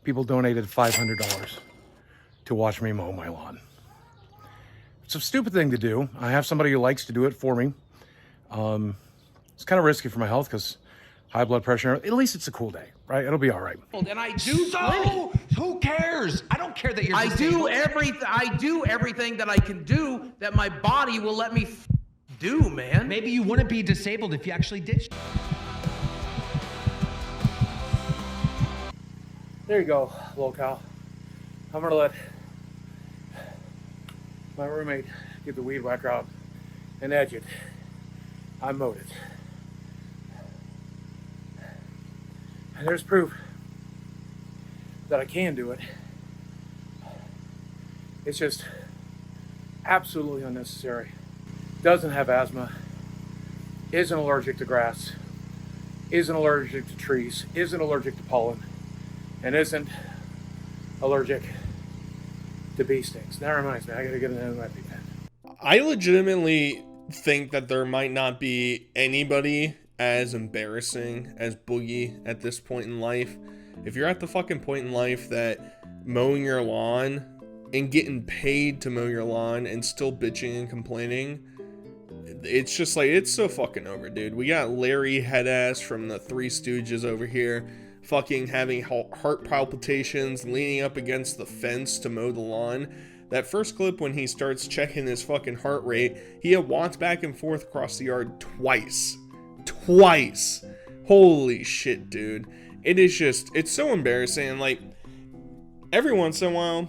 people donated $500 to watch me mow my lawn. It's a stupid thing to do. I have somebody who likes to do it for me. It's kind of risky for my health because high blood pressure. At least it's a cool day, right? It'll be all right. And I do plenty. Who cares? I don't care that you're disabled. I do everything that I can do that my body will let me do, man. Maybe you wouldn't be disabled if you actually did. There you go, little cow. I'm gonna let my roommate get the weed whacker out and edge it. I mowed it. And there's proof that I can do it. It's just absolutely unnecessary. Doesn't have asthma, isn't allergic to grass, isn't allergic to trees, isn't allergic to pollen, and isn't allergic to bee stings. That reminds me, I gotta get an EpiPen. I legitimately think that there might not be anybody as embarrassing as Boogie at this point in life. If you're at the fucking point in life that mowing your lawn and getting paid to mow your lawn and still bitching and complaining, it's just like, it's so fucking over, dude. We got Larry Headass from the Three Stooges over here fucking having heart palpitations, leaning up against the fence to mow the lawn. That first clip when he starts checking his fucking heart rate, he had walked back and forth across the yard twice. Holy shit, dude. It is just, it's so embarrassing. Like, every once in a while,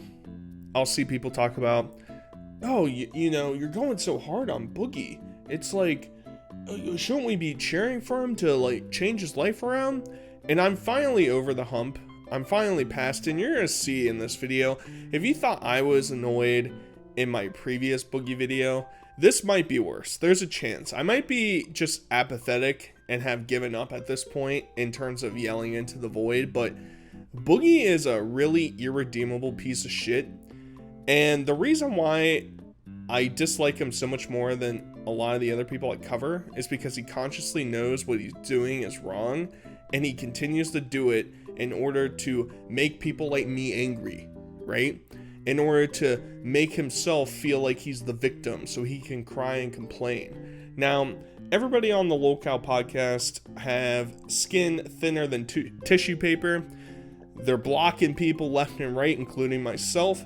I'll see people talk about, oh, you know, you're going so hard on Boogie. It's like, shouldn't we be cheering for him to, like, change his life around? And I'm finally over the hump. I'm finally past it, and you're gonna see in this video, if you thought I was annoyed in my previous Boogie video, this might be worse. There's a chance. I might be just apathetic and have given up at this point in terms of yelling into the void, but Boogie is a really irredeemable piece of shit. And the reason why I dislike him so much more than a lot of the other people I cover is because he consciously knows what he's doing is wrong, and he continues to do it in order to make people like me angry, right? In order to make himself feel like he's the victim so he can cry and complain. Now, everybody on the Locale podcast have skin thinner than tissue paper. They're blocking people left and right, including myself.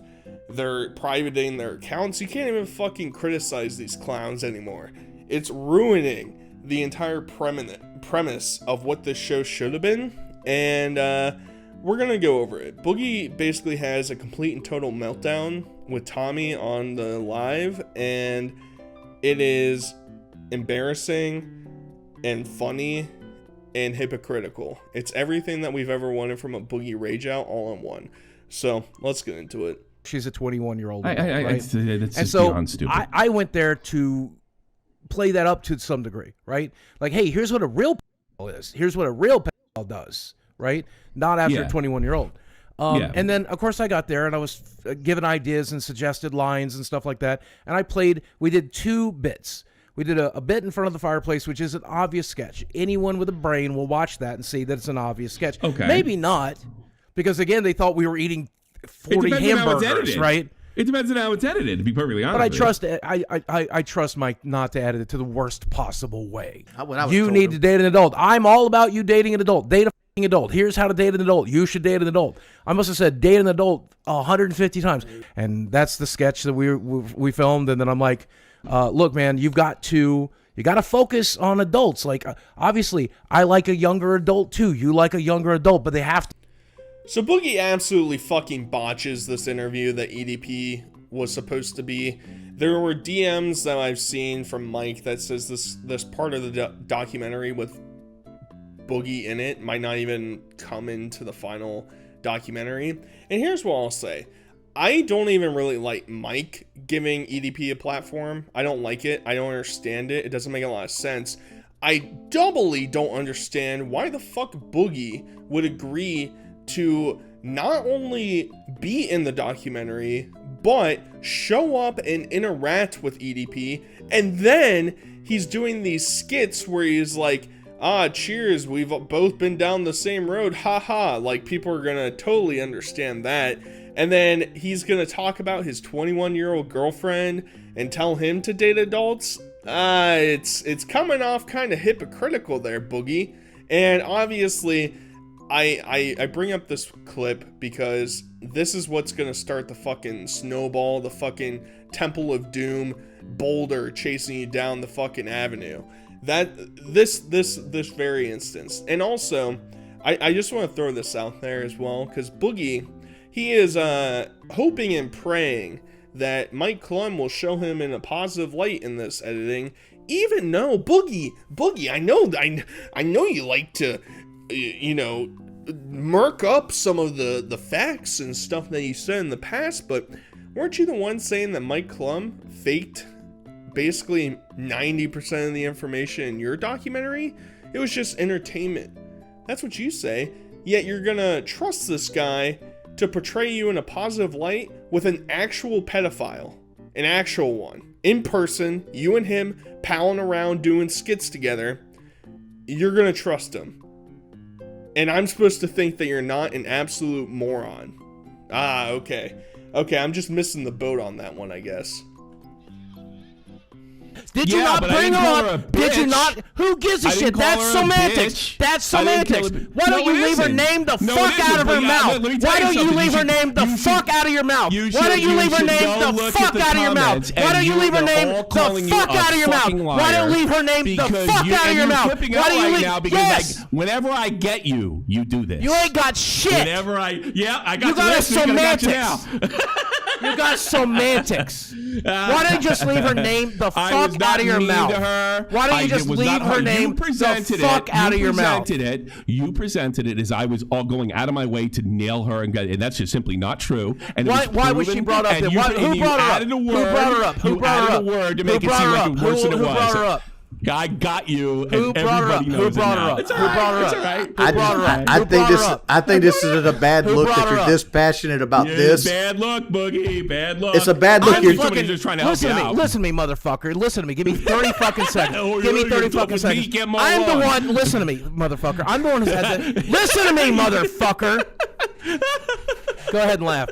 They're privating their accounts. You can't even fucking criticize these clowns anymore. It's ruining the entire premise of what this show should have been. And we're gonna go over it. Boogie basically has a complete and total meltdown with Tommy on the live, and it is embarrassing and funny and hypocritical. It's everything that we've ever wanted from a Boogie rage out all in one. So let's get into it. She's a 21-year-old. Right? That's and just so beyond stupid. I went there to play that up to some degree, right? Like, hey, here's what a real is. Here's what a real does, right? Not after a 21-year-old. And then, of course, I got there and I was given ideas and suggested lines and stuff like that. And we did 2 bits. We did a bit in front of the fireplace, which is an obvious sketch. Anyone with a brain will watch that and see that it's an obvious sketch. Okay. Maybe not, because, again, they thought we were eating 40 hamburgers, right? It depends on how it's edited, to be perfectly honest. But I trust Mike not to edit it to the worst possible way. You need to date an adult. I'm all about you dating an adult. Date a f***ing adult. Here's how to date an adult. You should date an adult. I must have said date an adult 150 times. And that's the sketch that we filmed. And then I'm like, look, man, you got to focus on adults. Like, obviously, I like a younger adult too. You like a younger adult, but they have to. So Boogie absolutely fucking botches this interview that EDP was supposed to be. There were DMs that I've seen from Mike that says this part of the documentary with Boogie in it might not even come into the final documentary. And here's what I'll say. I don't even really like Mike giving EDP a platform. I don't like it. I don't understand it. It doesn't make a lot of sense. I doubly don't understand why the fuck Boogie would agree to not only be in the documentary, but show up and interact with EDP. And then he's doing these skits where he's like, cheers, we've both been down the same road, haha. Like, people are gonna totally understand that. And then he's gonna talk about his 21-year-old girlfriend and tell him to date adults. It's coming off kind of hypocritical there, Boogie. And obviously, I bring up this clip because this is what's gonna start the fucking snowball, the fucking Temple of Doom boulder chasing you down the fucking avenue. This very instance. And also, I just want to throw this out there as well, because Boogie, he is hoping and praying that Mike Clum will show him in a positive light in this editing. Even though Boogie, I know you like to, murk up some of the facts and stuff that you said in the past, but weren't you the one saying that Mike Clum faked basically 90% of the information in your documentary? It was just entertainment. That's what you say. Yet you're gonna trust this guy to portray you in a positive light with an actual pedophile. An actual one. In person, you and him palling around doing skits together. You're gonna trust him. And I'm supposed to think that you're not an absolute moron. Okay. Okay, I'm just missing the boat on that one, I guess. Did you not bring her up? Did you not? Who gives a shit? That's semantics. That's semantics. Why don't you leave her name the fuck out of her mouth? Why don't you leave her name the fuck out of your mouth? Why don't you leave her name the fuck out of your mouth? Why don't you leave her name the fuck out of your mouth? Why don't you leave her name the fuck out of your mouth? Why do you leave? Yes. Whenever I get you, you do this. You ain't got shit. Whenever I got you got semantics. You got semantics. Why don't you just leave her name the fuck out of your mouth? Why don't you just leave her name the fuck out of your mouth? You presented it as I was all going out of my way to nail her, and that's just simply not true. And why was she brought up? Who brought her up? Who brought her up? Who brought her up? A word to make it seem like it worse than it was. Who brought her up? I got you. Who brought her up? Who brought her up? Who brought her up? Who brought her up? I think this is a bad look if you're this passionate about this. Bad luck, Boogie. Bad luck. It's a bad look. You're just trying to help you out. Listen to me, motherfucker. Listen to me. Give me 30 fucking seconds. Give me 30 fucking seconds. I'm the one. Listen to me, motherfucker. I'm the one who's had the. Listen to me, motherfucker. Go ahead and laugh.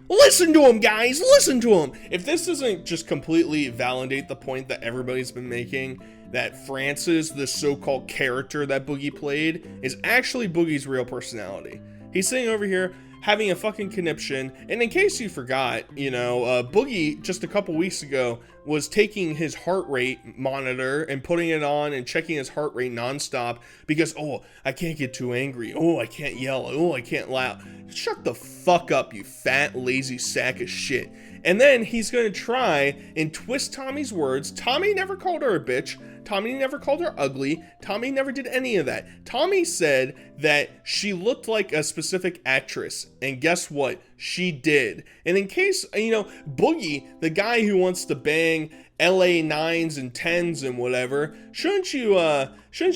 Listen to him, guys. Listen to him. If this doesn't just completely validate the point that everybody's been making, that Francis, this so-called character that Boogie played, is actually Boogie's real personality. He's sitting over here having a fucking conniption, and in case you forgot, Boogie just a couple weeks ago was taking his heart rate monitor and putting it on and checking his heart rate nonstop because, I can't get too angry. I can't yell. I can't laugh. Shut the fuck up, you fat, lazy sack of shit. And then he's going to try and twist Tommy's words. Tommy never called her a bitch. Tommy never called her ugly. Tommy never did any of that. Tommy said that she looked like a specific actress. And guess what? She did. And in case, Boogie, the guy who wants to bang LA 9s and 10s and whatever, shouldn't you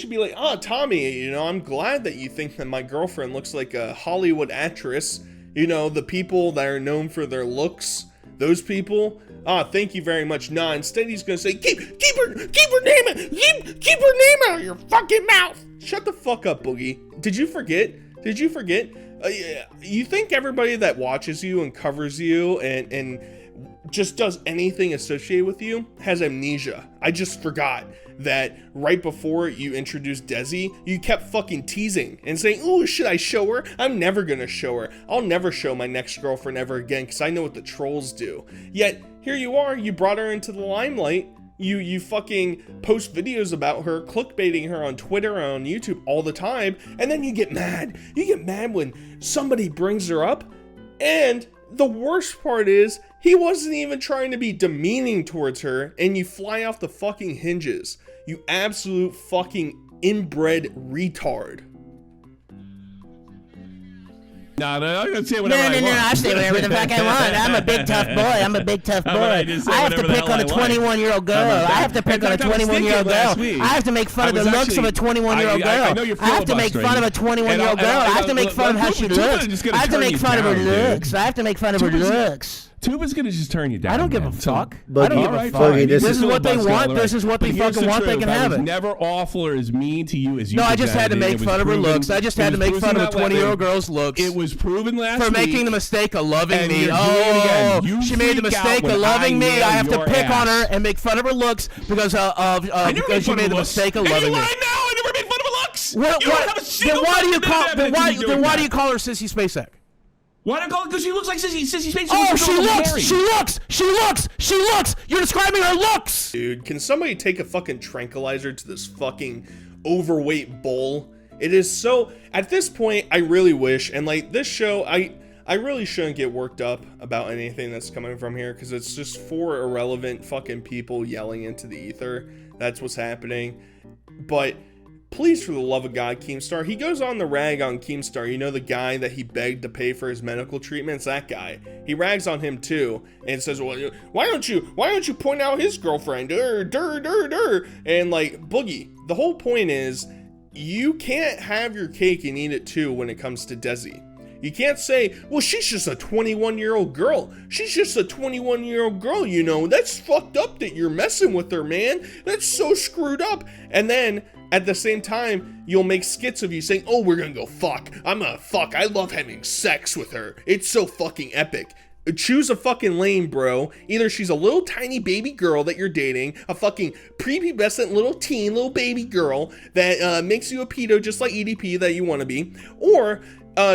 be like, Tommy, I'm glad that you think that my girlfriend looks like a Hollywood actress. The people that are known for their looks. Those people, thank you very much. Nah, instead he's gonna say, keep her name out of your fucking mouth. Shut the fuck up, Boogie. Did you forget? You think everybody that watches you and covers you and just does anything associated with you has amnesia? I just forgot that right before you introduced Desi, you kept fucking teasing and saying, should I show her? I'm never gonna show her. I'll never show my next girlfriend ever again because I know what the trolls do. Yet, here you are, you brought her into the limelight. You fucking post videos about her, clickbaiting her on Twitter and on YouTube all the time, and then you get mad. You get mad when somebody brings her up, and the worst part is, he wasn't even trying to be demeaning towards her, and you fly off the fucking hinges. You absolute fucking inbred retard. No, I'm gonna say whatever I want. No, I say whatever the fuck I want. I'm a big tough boy. I have to pick on a 21-year-old girl. I have to pick on a 21-year-old girl. I have to make fun of the looks of a 21-year-old girl. I have to make fun of a 21-year-old girl. I have to make fun of how she looks. I have to make fun of her looks. I have to make fun of her looks. Tuba's gonna just turn you down. I don't give a man. fuck. But I don't all give a right, fuck. Boogie, This this is what they Buzzkill, want. all This is what they But here's fucking the want. They truth. can I have was it. never awful or as mean to you as you. No, I just had to presented it. make It was fun of her proven- looks. I just had to it was make fun of a proven that 20-year-old way. girl's looks. It was proven last for week. making the mistake of loving And me. you're doing it again. Oh, You she made the freak out mistake when of loving I me. nail I have to your pick on ass. her and make fun of her looks because she made the mistake of loving me. And you lie now. I never made fun of her looks. What? You don't have a single Then why do you fucking call? evidence Then of why? you doing Then why that. do you call her Sissy Spacek? Why don't I call it? Because she looks like Sissy. Sissy Spacek. Oh, she looks. You're describing her looks. Dude, can somebody take a fucking tranquilizer to this fucking overweight bull? It is so, at this point, I really wish, and like this show, I really shouldn't get worked up about anything that's coming from here, because it's just four irrelevant fucking people yelling into the ether. That's what's happening. But please, for the love of God, Keemstar, he goes on the rag on Keemstar. You know, the guy that he begged to pay for his medical treatments? That guy. He rags on him too and says, well, why don't you point out his girlfriend? And like, Boogie, the whole point is you can't have your cake and eat it too when it comes to Desi. You can't say, well, she's just a 21-year-old girl. She's just a 21-year-old girl, you know. That's fucked up that you're messing with her, man. That's so screwed up. And then at the same time, you'll make skits of you saying, oh, we're gonna go fuck. I'm gonna fuck. I love having sex with her. It's so fucking epic. Choose a fucking lane, bro. Either she's a little tiny baby girl that you're dating, a fucking prepubescent little baby girl that makes you a pedo just like EDP that you want to be, or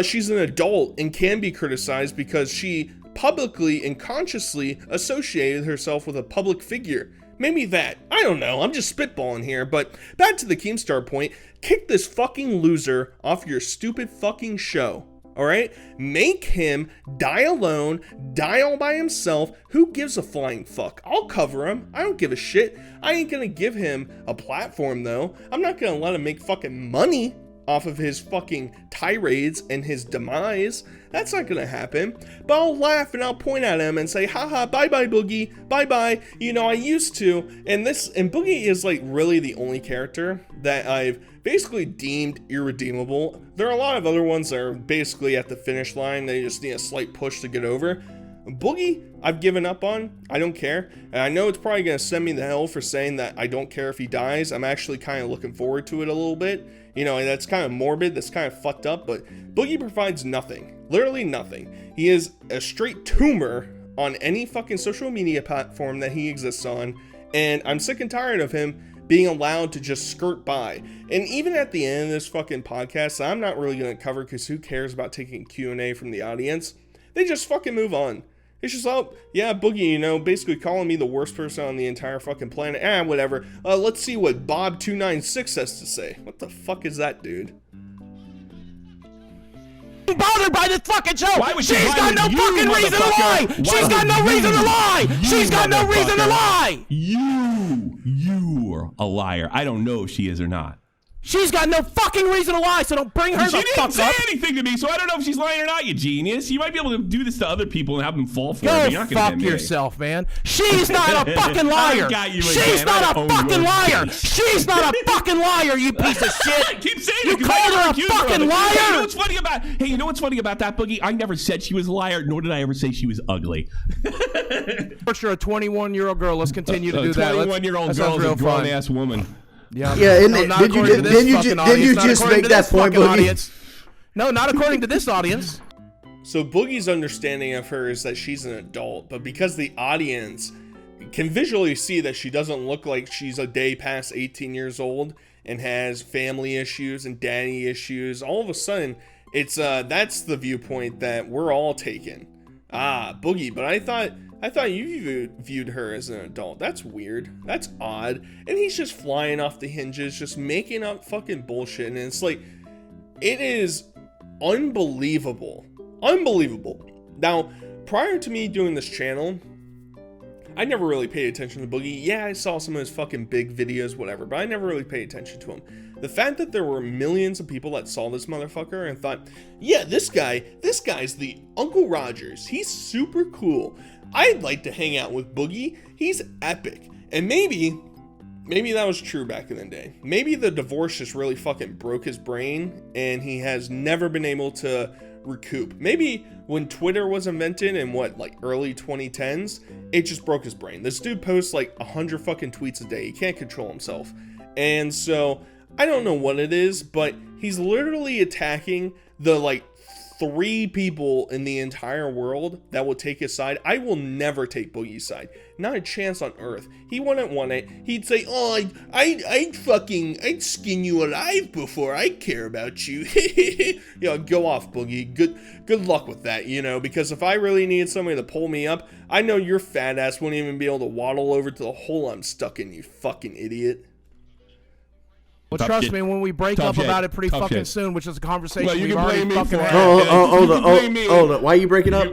she's an adult and can be criticized because she publicly and consciously associated herself with a public figure. Maybe that. I don't know. I'm just spitballing here. But back to the Keemstar point. Kick this fucking loser off your stupid fucking show. Alright? Make him die alone, die all by himself. Who gives a flying fuck? I'll cover him. I don't give a shit. I ain't gonna give him a platform though. I'm not gonna let him make fucking money off of his fucking tirades and his demise. That's not gonna happen. But I'll laugh and I'll point at him and say, haha, bye-bye, Boogie, bye-bye. You know, I used to, and Boogie is like really the only character that I've basically deemed irredeemable. There are a lot of other ones that are basically at the finish line. They just need a slight push to get over. Boogie, I've given up on. I don't care. And I know it's probably gonna send me to hell for saying that I don't care if he dies. I'm actually kind of looking forward to it a little bit. You know, and that's kind of morbid, that's kind of fucked up, but Boogie provides nothing. Literally nothing. He is a straight tumor on any fucking social media platform that he exists on, and I'm sick and tired of him being allowed to just skirt by. And even at the end of this fucking podcast, I'm not really going to cover because who cares about taking Q&A from the audience? They just fucking move on. It's just, oh, yeah, Boogie, you know, basically calling me the worst person on the entire fucking planet. Whatever. Let's see what Bob296 has to say. What the fuck is that, dude? Bothered by this fucking show. Why would she She's got no fucking reason to lie. She's got no reason to lie. She's got no reason to lie. You're a liar. I don't know if she is or not. She's got no fucking reason to lie, so don't bring her the fuck up. She didn't say anything to me, so I don't know if she's lying or not, you genius. You might be able to do this to other people and have them fall for it. Go You're not gonna fuck get me. yourself, man. She's not a fucking liar. She's not a fucking liar. She's not a fucking liar, you piece of shit. Keep saying you it. called her a fucking liar. Hey, you know what's funny about? Hey, you know what's funny about that, Boogie? I never said she was a liar, nor did I ever say she was ugly. You're a 21-year-old girl. Let's continue to do that. 21-year-old girl is a grown-ass woman. Yeah, and no, did you just make that point, Boogie? Audience. No, not according to this audience. So Boogie's understanding of her is that she's an adult, but because the audience can visually see that she doesn't look like she's a day past 18 years old and has family issues and daddy issues, all of a sudden it's that's the viewpoint that we're all taking. Boogie, but I thought you viewed her as an adult. That's weird. That's odd. And he's just flying off the hinges, just making up fucking bullshit. And it's like, it is unbelievable. Unbelievable. Now, prior to me doing this channel, I never really paid attention to Boogie. Yeah, I saw some of his fucking big videos, whatever, but I never really paid attention to him. The fact that there were millions of people that saw this motherfucker and thought, yeah, this guy's the Uncle Rogers. He's super cool. I'd like to hang out with Boogie. He's epic. And maybe maybe that was true back in the day. Maybe the divorce just really fucking broke his brain and he has never been able to recoup. Maybe when Twitter was invented in early 2010s, it just broke his brain. This dude posts 100 fucking tweets a day. He can't control himself. And so I don't know what it is, but he's literally attacking the 3 people in the entire world that will take his side. I will never take Boogie's side. Not a chance on earth. He wouldn't want it. He'd say, oh, I'd skin you alive before I care about you. Go off, Boogie. Good luck with that, because if I really needed somebody to pull me up, I know your fat ass wouldn't even be able to waddle over to the hole I'm stuck in, you fucking idiot. Well, trust me, when we break up about it pretty fucking soon, which is a conversation we've already fucking had. Hold on. Why are you breaking up?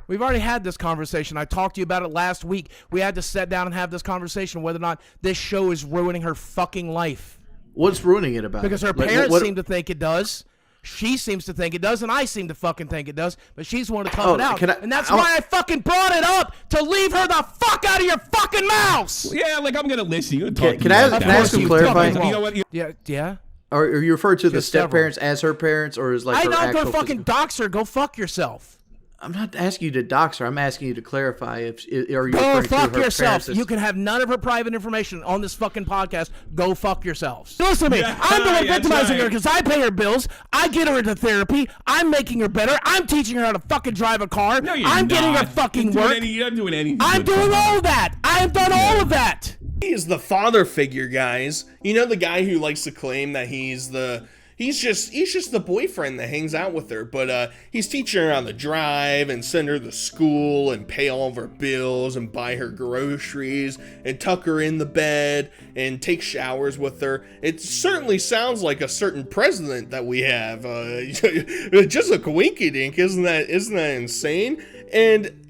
We've already had this conversation. I talked to you about it last week. We had to sit down and have this conversation whether or not this show is ruining her fucking life. What's ruining it about? Because her parents seem to think it does. She seems to think it does, and I seem to fucking think it does, but she's one to cut it out. And that's why I fucking brought it up, to leave her the fuck out of your fucking mouth! Yeah, I'm going to listen. You can I ask him clarify? You know what? Yeah? Are you referring to the step-parents as her parents, or is her actual... I don't go fucking dox her. Go fuck yourself. I'm not asking you to dox her. I'm asking you to clarify are you go referring fuck to her yourself. parents? You can have none of her private information on this fucking podcast. Go fuck yourselves. Listen to me. I'm the one victimizing her because I pay her bills. I get her into therapy. I'm making her better. I'm teaching her how to fucking drive a car. No, I'm getting her fucking work. You're not doing anything. I'm doing all of that. I have done all of that. He is the father figure, guys. The guy who likes to claim that he's just the boyfriend that hangs out with her, but he's teaching her how to drive and send her to school and pay all of her bills and buy her groceries and tuck her in the bed and take showers with her. It certainly sounds like a certain president that we have. Just a coinkydink, isn't that insane? And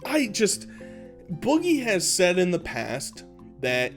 Boogie has said in the past that,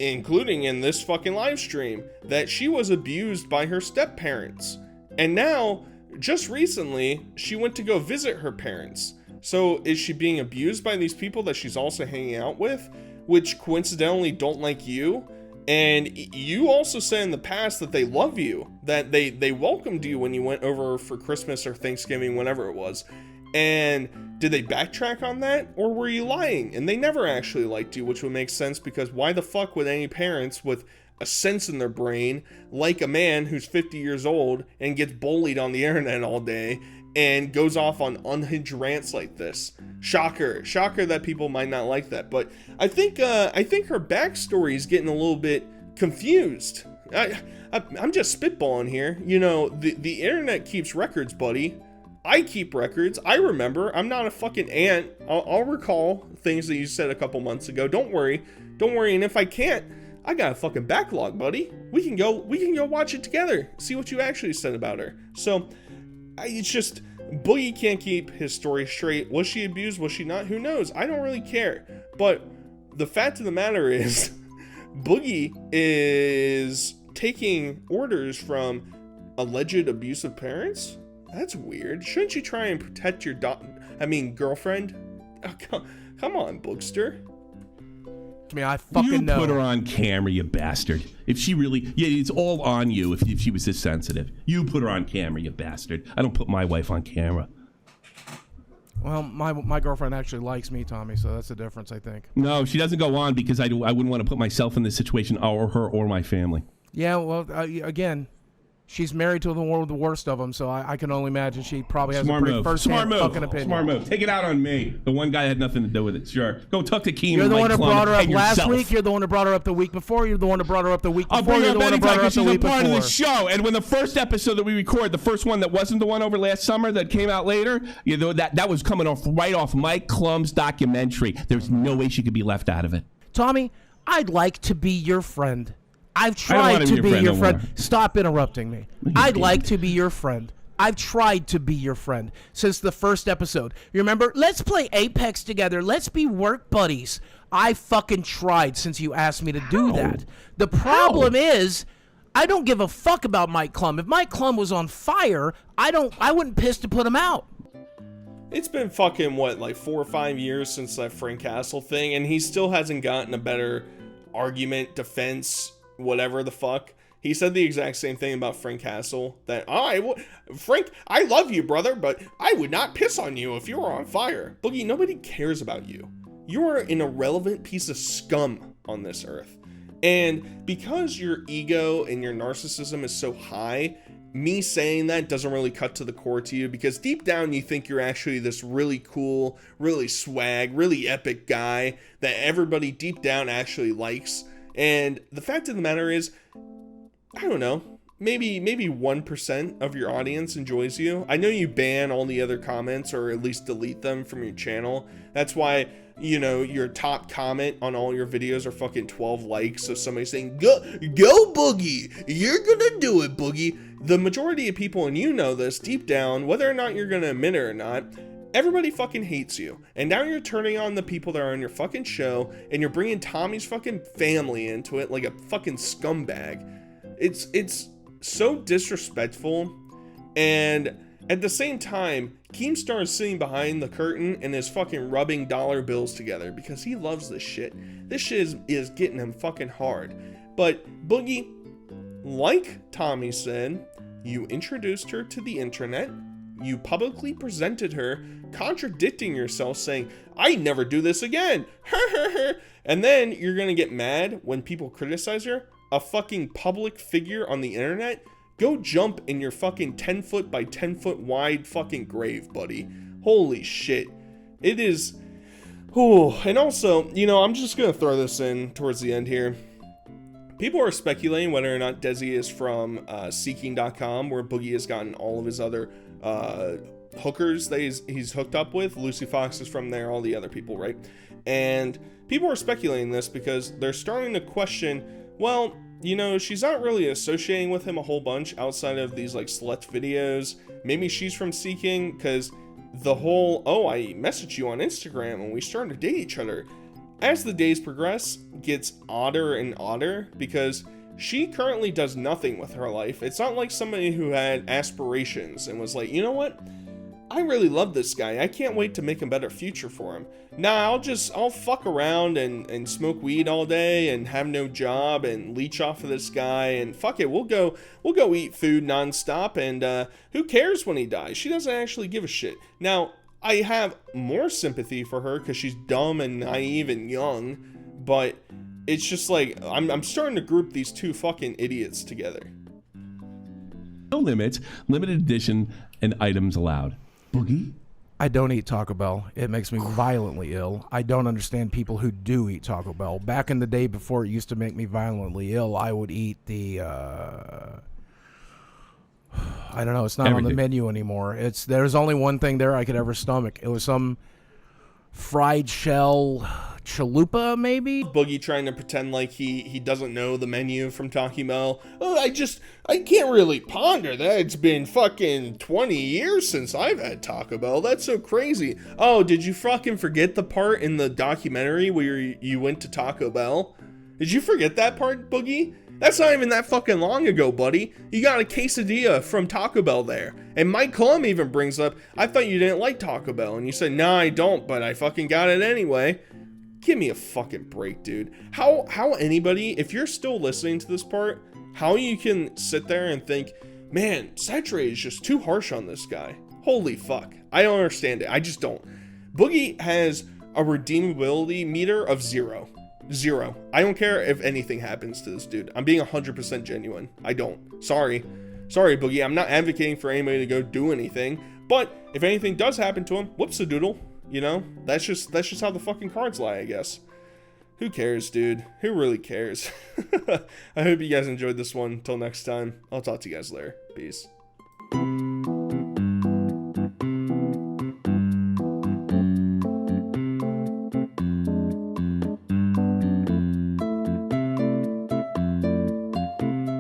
including in this fucking live stream, that she was abused by her step-parents. And now, just recently, she went to go visit her parents. So is she being abused by these people that she's also hanging out with, which coincidentally don't like you? And you also said in the past that they love you, that they welcomed you when you went over for Christmas or Thanksgiving, whenever it was. And did they backtrack on that, or were you lying and they never actually liked you? Which would make sense, because why the fuck would any parents with a sense in their brain like a man who's 50 years old and gets bullied on the internet all day and goes off on unhinged rants like this? Shocker that people might not like that. But I think her backstory is getting a little bit confused. I'm just spitballing here. The internet keeps records, buddy. I keep records. I remember. I'm not a fucking ant. I'll recall things that you said a couple months ago. Don't worry. And if I can't, I got a fucking backlog, buddy. We can go watch it together. See what you actually said about her. So, it's just, Boogie can't keep his story straight. Was she abused? Was she not? Who knows? I don't really care. But the fact of the matter is, Boogie is taking orders from alleged abusive parents? That's weird. Shouldn't you try and protect your girlfriend? Oh, come on, Boogster. I fucking know. You put her on camera, you bastard. If she really... Yeah, it's all on you if she was this sensitive. You put her on camera, you bastard. I don't put my wife on camera. Well, my girlfriend actually likes me, Tommy, so that's the difference, I think. No, she doesn't go on because I wouldn't want to put myself in this situation, or her or my family. Yeah, well, again... She's married to the one with the worst of them, so I can only imagine she probably has a pretty first-hand fucking opinion. Smart move. Take it out on me. The one guy had nothing to do with it. Sure. Go talk to Keenan. You're the one who brought her up last week. You're the one who brought her up the week before. You're the one who brought her up the week before. You're the one who brought her up the week before. She's a part of the show. And when the first episode that we recorded, the first one that wasn't the one over last summer that came out later, that was coming right off Mike Klum's documentary. There's no way she could be left out of it. Tommy, I'd like to be your friend. I've tried to be your friend. Stop interrupting me. I'd like to be your friend. I've tried to be your friend since the first episode. You remember? Let's play Apex together. Let's be work buddies. I fucking tried since you asked me to do that. The problem is, I don't give a fuck about Mike Klum. If Mike Klum was on fire, I wouldn't piss to put him out. It's been fucking 4 or 5 years since that Frank Castle thing, and he still hasn't gotten a better argument, defense, whatever the fuck. He said the exact same thing about Frank Castle, that Frank, I love you, brother, but I would not piss on you if you were on fire. Boogie, nobody cares about you. You are an irrelevant piece of scum on this earth. And because your ego and your narcissism is so high, me saying that doesn't really cut to the core to you, because deep down you think you're actually this really cool, really swag, really epic guy that everybody deep down actually likes. And the fact of the matter is, I don't know, maybe 1% of your audience enjoys you. I know you ban all the other comments, or at least delete them from your channel. That's why, you know, your top comment on all your videos are fucking 12 likes of somebody saying, go Boogie, you're gonna do it, Boogie. The majority of people, and you know this deep down, whether or not you're gonna admit it or not, everybody fucking hates you. And now you're turning on the people that are on your fucking show, and you're bringing Tommy's fucking family into it like a fucking scumbag. It's so disrespectful. And at the same time, Keemstar is sitting behind the curtain and is fucking rubbing dollar bills together because he loves this shit. This shit is getting him fucking hard. But Boogie, like Tommy said, you introduced her to the internet. You publicly presented her, contradicting yourself, saying, I never do this again. And then you're gonna get mad when people criticize her. A fucking public figure on the internet? Go jump in your fucking 10 foot by 10 foot wide fucking grave, buddy. Holy shit. It is. Oh, and also, you know, I'm just gonna throw this in towards the end here. People are speculating whether or not Desi is from Seeking.com, where Boogie has gotten all of his other hookers that he's hooked up with. Lucy Fox is from there, all the other people, right? And people are speculating this because they're starting to question, well, you know, she's not really associating with him a whole bunch outside of these like select videos. Maybe she's from Seeking, because the whole, oh, I messaged you on Instagram and we started to date each other, as the days progress, gets odder and odder, because she currently does nothing with her life. It's not like somebody who had aspirations and was like, you know what? I really love this guy. I can't wait to make a better future for him. Nah, I'll fuck around and smoke weed all day and have no job and leech off of this guy, and fuck it, we'll go eat food nonstop, and who cares when he dies? She doesn't actually give a shit. Now, I have more sympathy for her because she's dumb and naive and young, but it's just like, I'm starting to group these two fucking idiots together. No limits, limited edition, and items allowed. Boogie? I don't eat Taco Bell. It makes me violently ill. I don't understand people who do eat Taco Bell. Back in the day before it used to make me violently ill, I would eat the, I don't know, it's not Everything. on the menu anymore. There's only one thing there I could ever stomach. It was some fried shell chalupa, maybe? Boogie trying to pretend like he doesn't know the menu from Taco Bell. Oh, I can't really ponder that. It's been fucking 20 years since I've had Taco Bell. That's so crazy. Oh, did you fucking forget the part in the documentary where you went to Taco Bell? Did you forget that part, Boogie? That's not even that fucking long ago, buddy. You got a quesadilla from Taco Bell there. And Mike Clum even brings up, I thought you didn't like Taco Bell. And you said, nah, I don't, but I fucking got it anyway. Give me a fucking break, dude. How anybody, if you're still listening to this part, how you can sit there and think, man, Saturday is just too harsh on this guy. Holy fuck. I don't understand it. I just don't. Boogie has a redeemability meter of 0. 0. I don't care if anything happens to this dude. I'm being 100% genuine. I don't. Sorry, Boogie. I'm not advocating for anybody to go do anything. But if anything does happen to him, whoops-a-doodle. You know, that's just how the fucking cards lie, I guess. Who cares, dude? Who really cares? I hope you guys enjoyed this one. Till next time, I'll talk to you guys later. Peace.